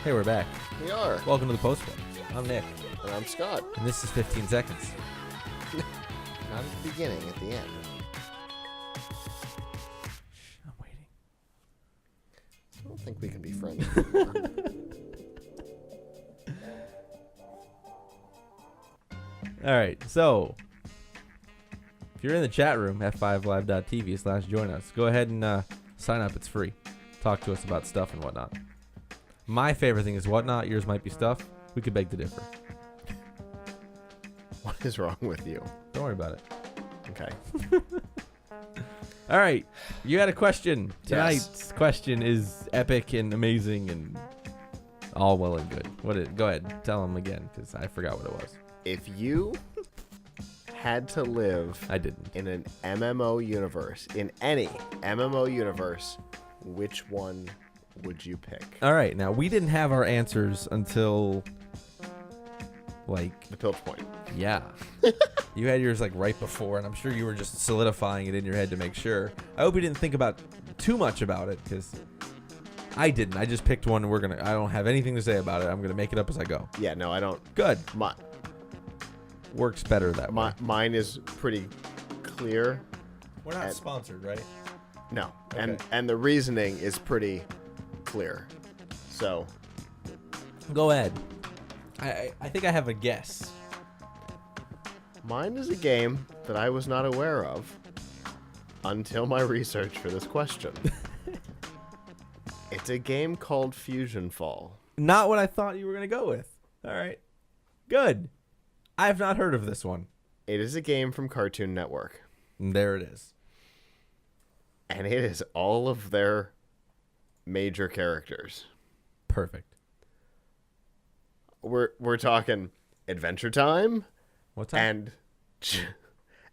Hey, we're back. We are. Welcome to the Post Club. I'm Nick. And I'm Scott. And this is 15 seconds. Not at the beginning, at the end. I'm waiting. I don't think we can be friends anymore. All right, so if you're in the chat room, f5live.tv/join us, go ahead and sign up. It's free. Talk to us about stuff and whatnot. My favorite thing is whatnot. Yours might be stuff. We could beg to differ. What is wrong with you? Don't worry about it. Okay. All right, you had a question. Yes. Tonight's question is epic and amazing and all well and good. Go ahead, tell them again because I forgot what it was. If you had to live I didn't. in an MMO universe, in any MMO universe, which one would you pick? All right, now we didn't have our answers until like The Pilch Point. yeah. You had yours like right before, and I'm sure you were just solidifying it in your head to make sure. I hope you didn't think about too much about it because I didn't. I just picked one. And I don't have anything to say about it. I'm gonna make it up as I go. Yeah, no, I don't. Good. Works better that way. Mine is pretty clear. We're not sponsored, right? No, Okay. and the reasoning is pretty clear. So, Go ahead. I think I have a guess. mine is a game that I was not aware of until my research for this question. It's a game called Fusion Fall. Not what I thought you were gonna go with. All right. Good. I have not heard of this one. It is a game from Cartoon Network, And there it is. and it is all of their major characters. Perfect. We're talking Adventure Time What time?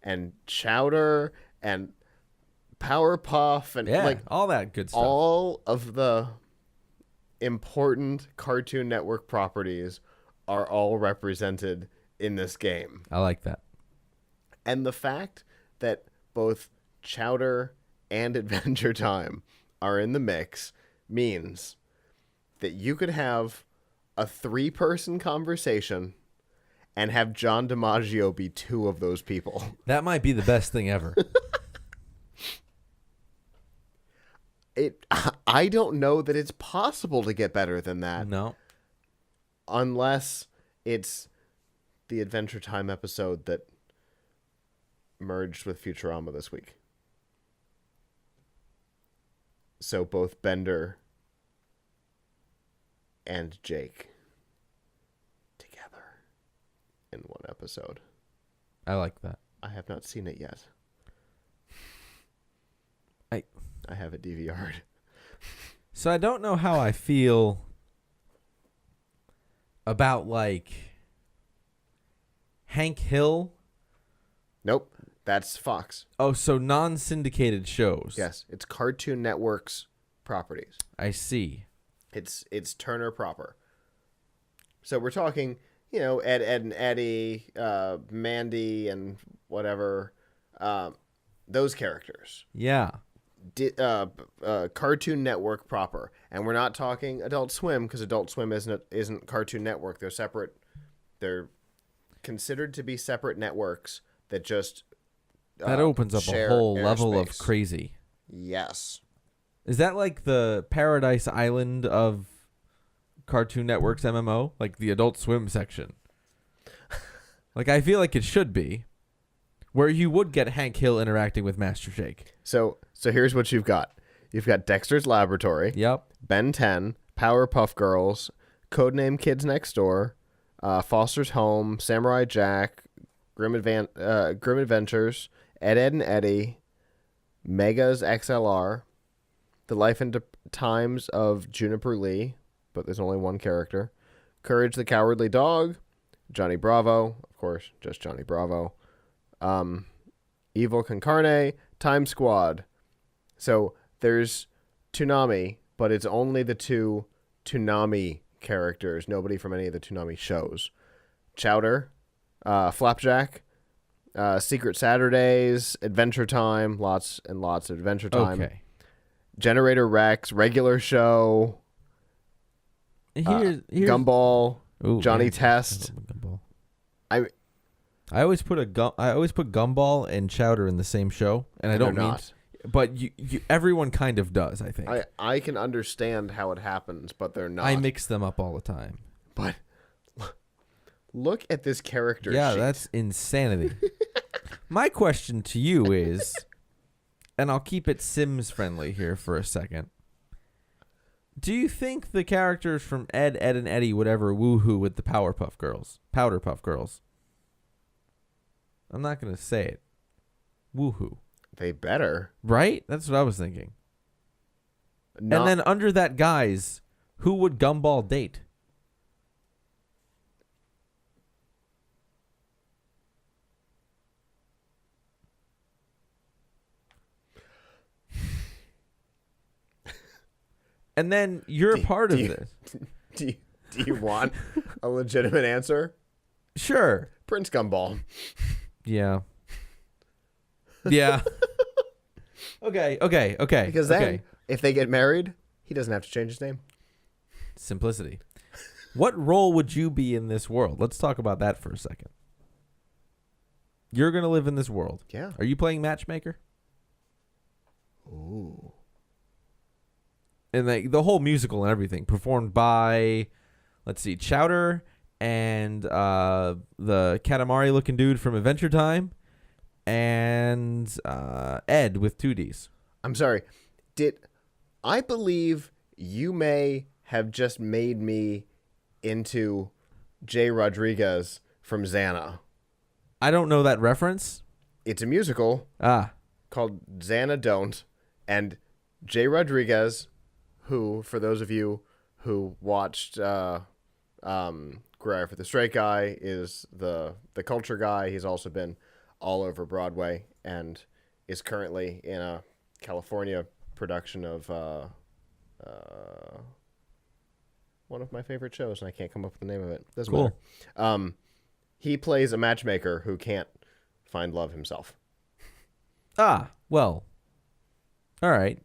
and Chowder and Powerpuff and Yeah, like all that good stuff. all of the important Cartoon Network properties are all represented in this game. I like that. And the fact that both Chowder and Adventure Time are in the mix means that you could have a 3-person conversation and have John DiMaggio be 2 of those people. That might be the best thing ever. I don't know that it's possible to get better than that. No. Unless it's the Adventure Time episode that merged with Futurama this week. So both Bender and Jake together in one episode. I like that. I have not seen it yet. I have it DVR'd. So I don't know how I feel about like Hank Hill. Nope, that's Fox. Oh, so non-syndicated shows. Yes, it's Cartoon Network's properties. I see. It's Turner proper. So we're talking, Ed and Eddie, Mandy, and whatever, those characters. Yeah. Cartoon Network proper, and we're not talking Adult Swim because Adult Swim isn't Cartoon Network. They're separate. They're considered to be separate networks that just That opens up a share whole level of airspace. crazy. Yes. Is that like the Paradise Island of Cartoon Network's MMO? Like the Adult Swim section? Like I feel like it should be. Where you would get Hank Hill interacting with Master Shake. So here's what you've got. You've got Dexter's Laboratory. Yep. Ben 10, Powerpuff Girls, Codename Kids Next Door, Foster's Home, Samurai Jack, Grim Adventures, Ed, Edd and Eddy, Mega's XLR, The Life and Times of Juniper Lee, but there's only one character, Courage the Cowardly Dog, Johnny Bravo, of course, just Johnny Bravo, Evil Con Carne, Time Squad. So there's Toonami, but it's only the 2 Toonami characters, nobody from any of the Toonami shows. Chowder, Flapjack, Secret Saturdays, Adventure Time, lots and lots of Adventure Time. Okay. Generator Rex, regular show. Here's Gumball, Ooh, Johnny yeah, Test. Gumball. I always put Gumball and Chowder in the same show, and I don't mean, not. but everyone kind of does. I think I can understand how it happens, but they're not. I mix them up all the time. But look at this character. Yeah, sheet. that's insanity. My question to you is, and I'll keep it Sims friendly here for a second. Do you think the characters from Ed, and Eddie would ever woohoo with the Powderpuff Girls? I'm not going to say it. Woohoo. They better. Right? That's what I was thinking. Not, and then under that guise, who would Gumball date? And then you're a part of this. Do you want a legitimate answer? Sure. Prince Gumball. Yeah. Yeah. Okay. Because then, if they get married, he doesn't have to change his name. Simplicity. What role would you be in this world? Let's talk about that for a second. You're going to live in this world. Yeah. Are you playing Matchmaker? Ooh. And the whole musical and everything performed by, let's see, Chowder and the Katamari looking dude from Adventure Time and Ed with 2Ds. I'm sorry. I believe you may have just made me into Jay Rodriguez from Xana. I don't know that reference. It's a musical called Xana Don't, and Jay Rodriguez, who, for those of you who watched Guerrero for the Straight Guy, is the culture guy. He's also been all over Broadway and is currently in a California production of one of my favorite shows, and I can't come up with the name of it. Doesn't matter. He plays a matchmaker who can't find love himself. Well. All right.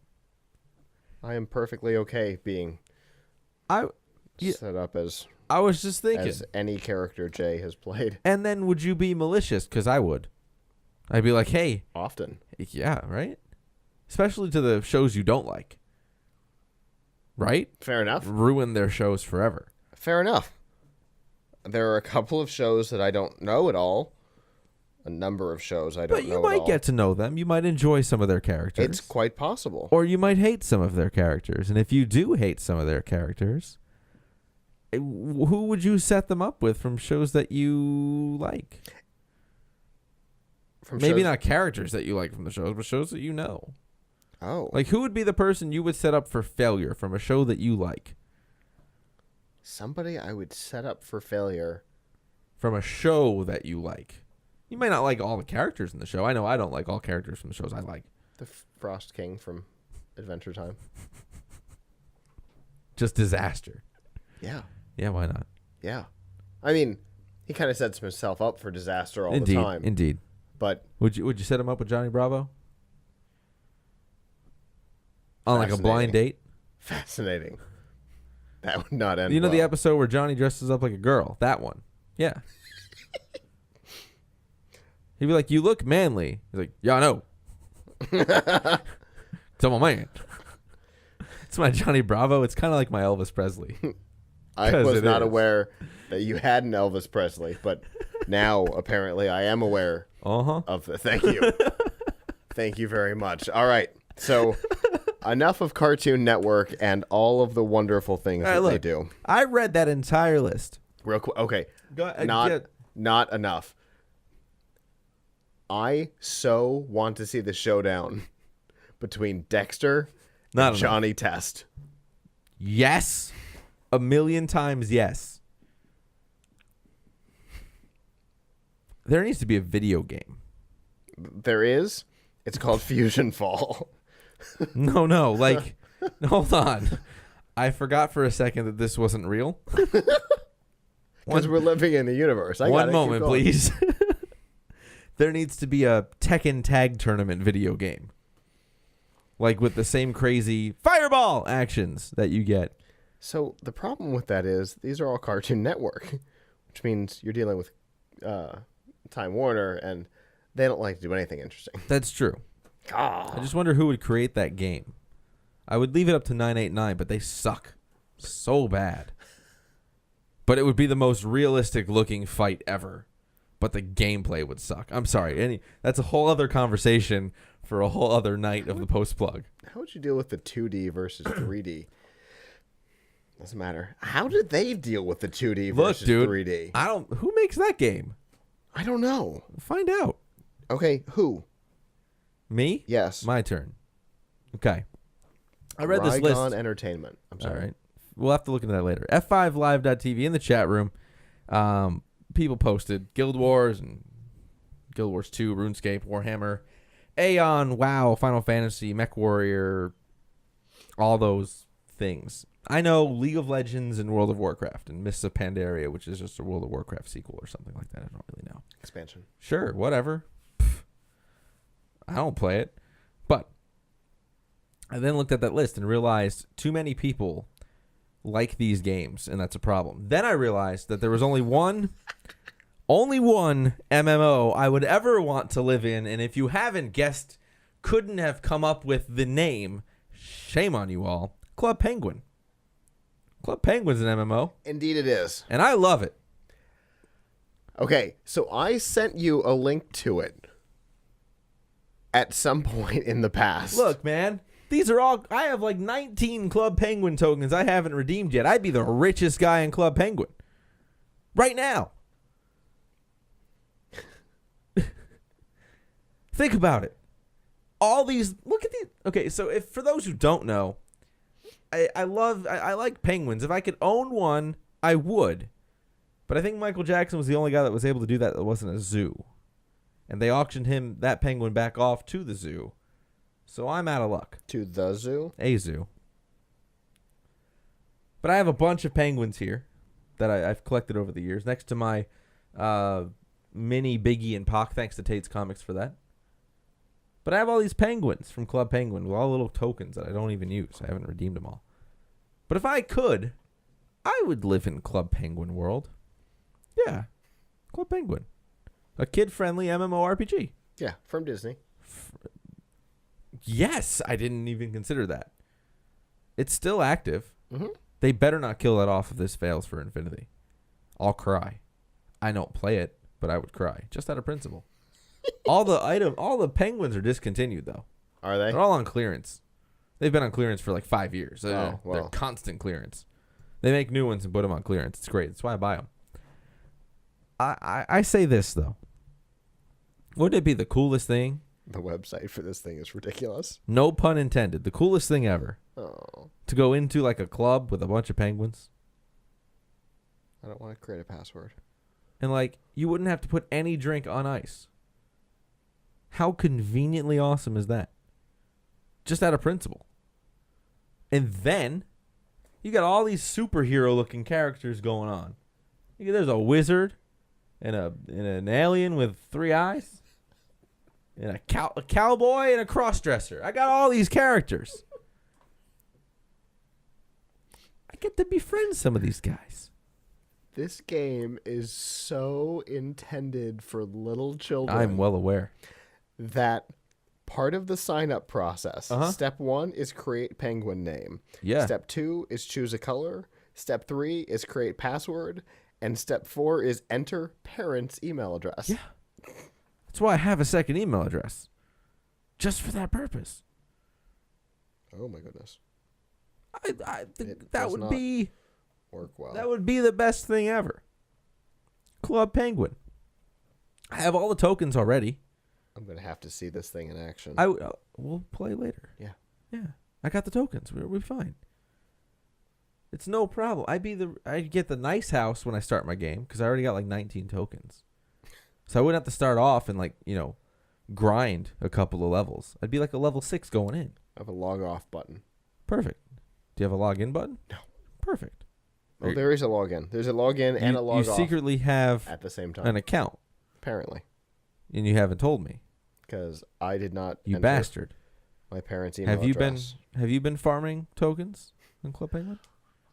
I am perfectly okay being set up as I was just thinking as any character Jay has played. And then would you be malicious? Because I would. I'd be like, hey. Often. Yeah, right? Especially to the shows you don't like. Right? Fair enough. Ruin their shows forever. Fair enough. There are a couple of shows that I don't know at all. A number of shows I don't know at all. But you might get to know them. You might enjoy some of their characters. It's quite possible. Or you might hate some of their characters. And if you do hate some of their characters, who would you set them up with from shows that you like? Maybe not characters that you like from the shows, but shows that you know. Oh. Like, who would be the person you would set up for failure from a show that you like? Somebody I would set up for failure. From a show that you like. You might not like all the characters in the show. I know I don't like all characters from the shows I like. The Frost King from Adventure Time. Just disaster. Yeah. Yeah, why not? Yeah. I mean, he kind of sets himself up for disaster all the time. Indeed. But would you set him up with Johnny Bravo? On like a blind date? Fascinating. That would not end. You know well. the episode where Johnny dresses up like a girl? That one. Yeah. He'd be like, "You look manly." He's like, "Yeah, I know." Tell my man. It's my Johnny Bravo. It's kind of like my Elvis Presley. I was not aware that you had an Elvis Presley, but now apparently I am aware of the. Thank you. Thank you very much. All right. So enough of Cartoon Network and all of the wonderful things they do. I read that entire list. Real quick. Okay. Not enough. I so want to see the showdown between Dexter and Johnny Test. Yes. 1,000,000 times yes. There needs to be a video game. There is. It's called Fusion Fall. No. Like, hold on. I forgot for a second that this wasn't real. Because we're living in the universe. One moment, please. There needs to be a Tekken Tag Tournament video game. Like with the same crazy fireball actions that you get So the problem with that is these are all Cartoon Network, which means you're dealing with Time Warner, and they don't like to do anything interesting. That's true. Ah. I just wonder who would create that game. I would leave it up to 989, but they suck so bad. But it would be the most realistic looking fight ever. But the gameplay would suck. I'm sorry. That's a whole other conversation for a whole other night of the post plug. How would you deal with the 2D versus 3D? Doesn't matter. How did they deal with the 2D versus 3D? Who makes that game? I don't know. Find out. Okay, who? Me? Yes. My turn. Okay. I read this Rygon list. Entertainment. I'm sorry. All right. We'll have to look into that later. F5live.tv in the chat room. People posted Guild Wars and Guild Wars 2, RuneScape, Warhammer, Aeon, WoW, Final Fantasy, Mech Warrior, all those things. I know League of Legends and World of Warcraft and Mists of Pandaria, which is just a World of Warcraft sequel or something like that. I don't really know. Expansion. Sure, whatever. I don't play it. But I then looked at that list and realized too many people like these games, and that's a problem. Then I realized that there was only one MMO I would ever want to live in, and if you haven't guessed, couldn't have come up with the name, shame on you all, Club Penguin. Club Penguin's an MMO. Indeed it is. And I love it. Okay, so I sent you a link to it at some point in the past. Look, man, these are all, I have like 19 Club Penguin tokens I haven't redeemed yet. I'd be the richest guy in Club Penguin. Right now. Think about it. All these, look at these. Okay, so if for those who don't know, I like penguins. If I could own one, I would. But I think Michael Jackson was the only guy that was able to do that wasn't a zoo. And they auctioned that penguin back off to the zoo. So I'm out of luck. To the zoo? A zoo. But I have a bunch of penguins here that I've collected over the years. Next to my mini Biggie and Pac, thanks to Tate's Comics for that. But I have all these penguins from Club Penguin with all little tokens that I don't even use. I haven't redeemed them all. But if I could, I would live in Club Penguin world. Yeah. Club Penguin. A kid-friendly MMORPG. Yeah, from Disney. Yes, I didn't even consider that. It's still active. Mm-hmm. They better not kill that off if this fails for Infinity. I'll cry. I don't play it, but I would cry. Just out of principle. all the penguins are discontinued, though. Are they? They're all on clearance. They've been on clearance for like 5 years. Oh, well. They're constant clearance. They make new ones and put them on clearance. It's great. That's why I buy them. I say this, though. Wouldn't it be the coolest thing? The website for this thing is ridiculous. No pun intended. The coolest thing ever. Oh. To go into like a club with a bunch of penguins. I don't want to create a password. And like, you wouldn't have to put any drink on ice. How conveniently awesome is that? Just out of principle. And then, you got all these superhero-looking characters going on. There's a wizard, and an alien with 3 eyes, and a cowboy, and a crossdresser. I got all these characters. I get to befriend some of these guys. This game is so intended for little children. I'm well aware. That part of the sign-up process, Step 1 is create penguin name. Yeah. Step 2 is choose a color. Step 3 is create password. And step 4 is enter parent's email address. Yeah. That's why I have a second email address. Just for that purpose. Oh, my goodness. I think that would be... work well. That would be the best thing ever. Club Penguin. I have all the tokens already. I'm going to have to see this thing in action. We'll play later. Yeah. Yeah. I got the tokens. We'll be fine. It's no problem. I'd get the nice house when I start my game because I already got like 19 tokens. So I wouldn't have to start off and grind a couple of levels. I'd be like a level 6 going in. I have a log off button. Perfect. Do you have a login button? No. Perfect. Oh, there is a login. There's a login and a log off. You secretly have at the same time an account. Apparently. And you haven't told me. Because I did not. You bastard. My parents' email address. Have you been farming tokens in Club Penguin?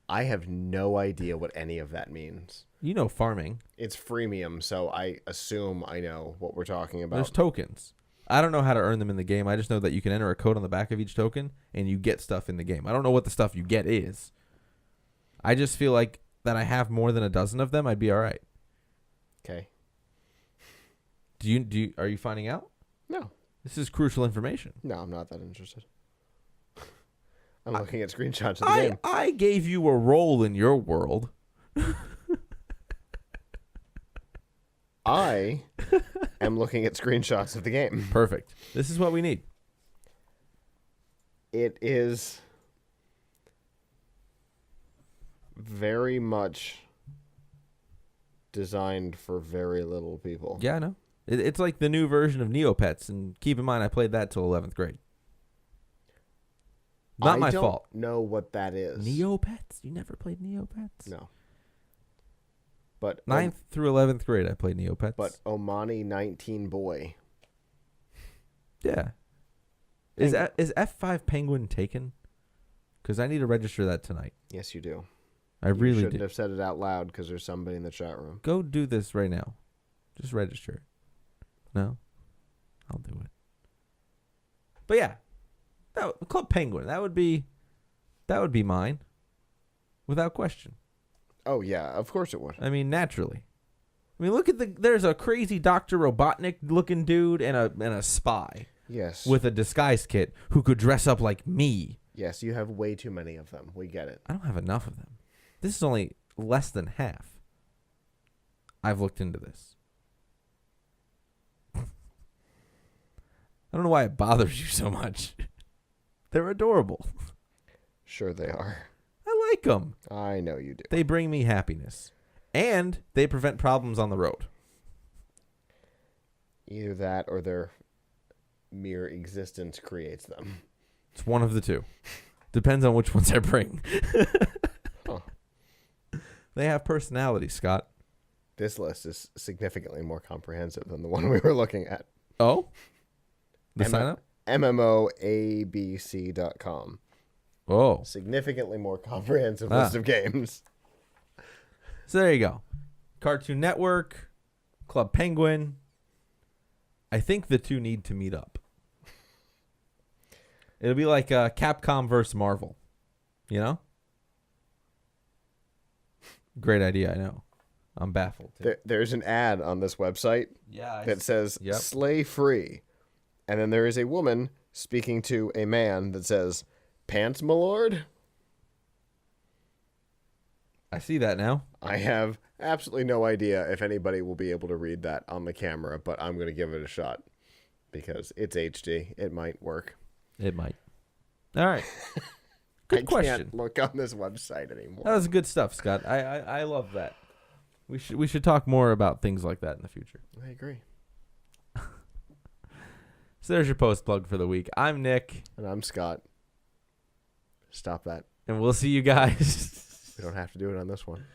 I have no idea what any of that means. You know farming. It's freemium, so I assume I know what we're talking about. There's tokens. I don't know how to earn them in the game. I just know that you can enter a code on the back of each token, and you get stuff in the game. I don't know what the stuff you get is. I just feel like that I have more than a dozen of them, I'd be all right. Okay. Are you finding out? No. This is crucial information. No, I'm not that interested. I'm looking at screenshots of the game. I gave you a role in your world. I am looking at screenshots of the game. Perfect. This is what we need. It is very much designed for very little people. Yeah, I know. It's like the new version of Neopets, and keep in mind I played that till 11th grade. Not my fault. I don't know what that is. Neopets? You never played Neopets? No. But 9th through 11th grade I played Neopets. But Omani 19 boy. Yeah. Is F5 Penguin taken? Because I need to register that tonight. Yes, you do. I really shouldn't do. have said it out loud because there's somebody in the chat room. Go do this right now. Just register it. No? I'll do it. But yeah. Club Penguin. That would be mine. Without question. Oh, yeah. Of course it would. I mean, naturally. I mean, look at there's a crazy Dr. Robotnik looking dude and a spy. Yes. With a disguise kit who could dress up like me. Yes, you have way too many of them. We get it. I don't have enough of them. This is only less than half. I've looked into this. I don't know why it bothers you so much. They're adorable. Sure they are. I like them. I know you do. They bring me happiness. And they prevent problems on the road. Either that or their mere existence creates them. It's one of the two. Depends on which ones I bring. Huh. They have personality, Scott. This list is significantly more comprehensive than the one we were looking at. Oh? The sign up? MMOABC.com. Oh. Significantly more comprehensive list of games. So there you go. Cartoon Network, Club Penguin. I think the two need to meet up. It'll be like Capcom versus Marvel. You know? Great idea, I know. I'm baffled. There's an ad on this website that says slay free. And then there is a woman speaking to a man that says, pants, my lord? I see that now. I have absolutely no idea if anybody will be able to read that on the camera, but I'm going to give it a shot because it's HD. It might work. It might. All right. Good question. I can't look on this website anymore. That was good stuff, Scott. I love that. We should talk more about things like that in the future. I agree. So there's your post plug for the week. I'm Nick. And I'm Scott. Stop that. And we'll see you guys. We don't have to do it on this one.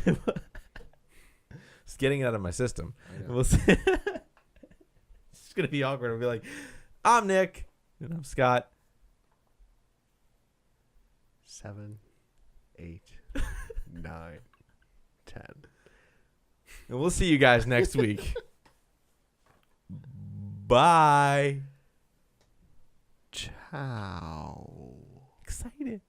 Just getting it out of my system. We'll see. It's going to be awkward. I'll be like, I'm Nick. And I'm Scott. 7, 8, 9, 10. And we'll see you guys next week. Bye. Ciao. Excited.